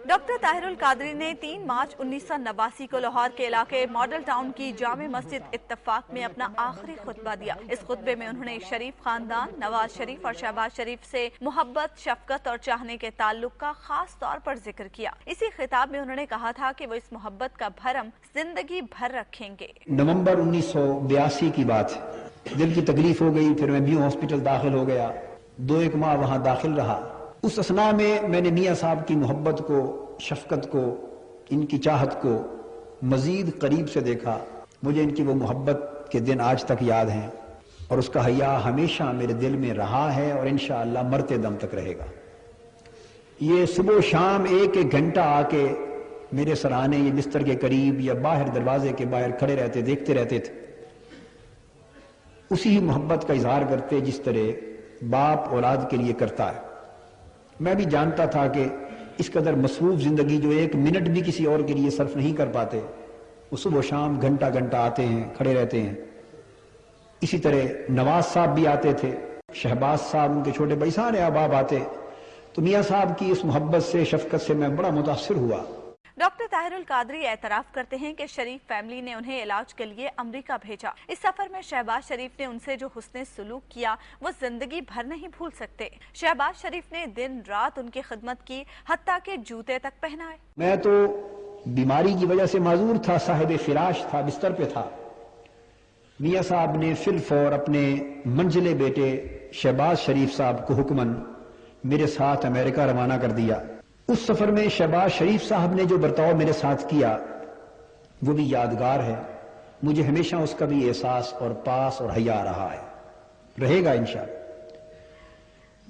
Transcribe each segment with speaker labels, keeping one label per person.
Speaker 1: Doctor Tahirul Qadri ने 3 मार्च 1989 को लाहौर के इलाके मॉडल टाउन की जामे मस्जिद इत्तफाक में अपना आखिरी खुतबा दिया। इस खुतबे में उन्होंने शरीफ खानदान, नवाज शरीफ और शहबाज शरीफ से मोहब्बत, शफकत और चाहने के ताल्लुक का खास तौर पर जिक्र किया। इसी खिताब में उन्होंने कहा था कि वो इस मोहब्बत का भरम जिंदगी भर रखेंगे।
Speaker 2: नवंबर 1982 की बात है, दिल की तकलीफ हो गई, फिर मैं भी हॉस्पिटल दाखिल हो गया, 2-1 माह वहां दाखिल रहा। उस असना में मैंने मियाँ साहब की मोहब्बत को, शफकत को, इनकी चाहत को मजीद करीब से देखा। मुझे इनकी वो मोहब्बत के दिन आज तक याद हैं और उसका हया हमेशा मेरे दिल में रहा है और इंशाअल्लाह मरते दम तक रहेगा। ये सुबह शाम 1-1 घंटा आके मेरे सराहने ये बिस्तर के करीब या बाहर दरवाजे के बाहर खड़े रहते, देखते रहते थे। उसी मोहब्बत का इजहार करते जिस तरह बाप औलाद के लिए करता है। मैं भी जानता था कि इस कदर मसरूफ जिंदगी जो 1 मिनट भी किसी और के लिए सर्फ नहीं कर पाते, वो सुबह शाम घंटा घंटा आते हैं, खड़े रहते हैं। इसी तरह नवाज साहब भी आते थे, शहबाज साहब, उनके छोटे भाई, सारे अहबाब आते। तो मियाँ साहब की इस मोहब्बत से, शफकत से मैं बड़ा मुतासिर हुआ।
Speaker 1: डॉक्टर ताहिरुल कादरी एतराफ करते हैं कि शरीफ फैमिली ने उन्हें इलाज के लिए अमेरिका भेजा। इस सफर में शहबाज शरीफ ने उनसे जो हुस्ने सुलूक किया वो जिंदगी भर नहीं भूल सकते। शहबाज शरीफ ने दिन रात उनकी खिदमत की, हत्ता के जूते तक पहनाए।
Speaker 2: मैं तो बीमारी की वजह से माजूर था, साहिब फिराश था, बिस्तर पे था। मियाँ साहब ने फिलफौर अपने मंजिले बेटे शहबाज शरीफ साहब को हुक्मन मेरे साथ अमेरिका रवाना कर दिया। उस सफर में शहबाज शरीफ साहब ने जो बर्ताव मेरे साथ किया वो भी यादगार है। मुझे हमेशा उसका भी एहसास और पास और हया रहा है, रहेगा इंशाअल्लाह।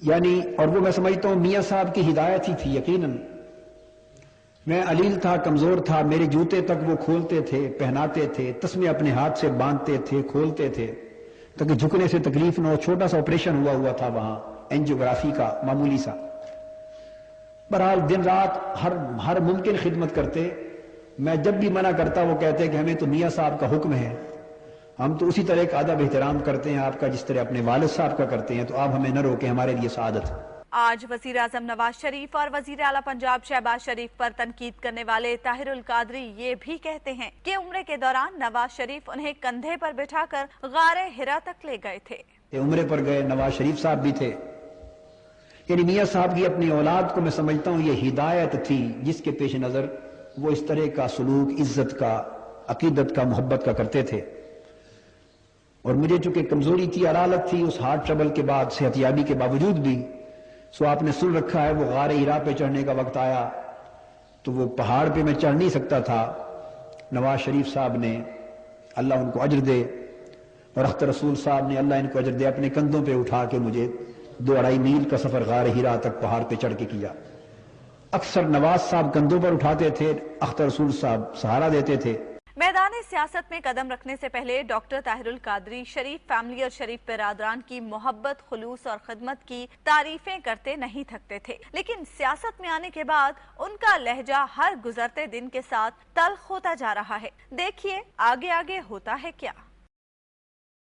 Speaker 2: यानी और वो मैं समझता हूं मियाँ साहब की हिदायत ही थी। यकीनन मैं अलील था, कमजोर था, मेरे जूते तक वो खोलते थे, पहनाते थे, तस्मे अपने हाथ से बांधते थे, खोलते थे ताकि झुकने से तकलीफ न हो। छोटा सा ऑपरेशन हुआ था वहां, एंजियोग्राफी का, मामूली सा। बहरहाल दिन रात हर मुमकिन खिदमत करते। मैं जब भी मना करता वो कहते कि हमें तो मियाँ साहब का हुक्म है, हम तो उसी तरह का अदब एहतराम करते हैं आपका जिस तरह अपने वालिद साहब का करते हैं, तो आप हमें न रोके, हमारे लिए सआदत है।
Speaker 1: आज वजीर आजम नवाज शरीफ और वजीर आला पंजाब शहबाज शरीफ पर तनकीद करने वाले ताहिरुल कादरी ये भी कहते हैं कि उम्रे के दौरान नवाज शरीफ उन्हें कंधे पर बिठाकर गारे हिरा तक ले गए थे।
Speaker 2: उम्रे पर गए नवाज शरीफ साहब भी थे। यानी मियाँ साहब की अपनी औलाद को मैं समझता हूँ ये हिदायत थी जिसके पेश नजर वो इस तरह का सलूक, इज्जत का, अकीदत का, मोहब्बत का करते थे। और मुझे चूंकि कमजोरी थी, अरालत थी, उस हार्ट ट्रबल के बाद, सेहतयाबी के बावजूद भी, सो आपने सुन रखा है वो गारे हिरा पे चढ़ने का वक्त आया तो वो पहाड़ पे मैं चढ़ नहीं सकता था। नवाज शरीफ साहब ने, अल्लाह उनको अजर दे, और अख्तर रसूल साहब ने, अल्लाह इनको अजर दे, अपने कंधों पे उठा के मुझे 2-2.5 मील का सफर गारे हिरा तक पहाड़ पे चढ़ के किया। अक्सर नवाज साहब कंधों पर उठाते थे, अख्तर रसूल साहब सहारा देते थे।
Speaker 1: मैदान सियासत में कदम रखने से पहले डॉक्टर ताहिरुल कादरी शरीफ फैमिली और शरीफ बिरादरान की मोहब्बत, खुलूस और खिदमत की तारीफें करते नहीं थकते थे। लेकिन सियासत में आने के बाद उनका लहजा हर गुजरते दिन के साथ तल्ख होता जा रहा है। देखिए आगे आगे होता है क्या।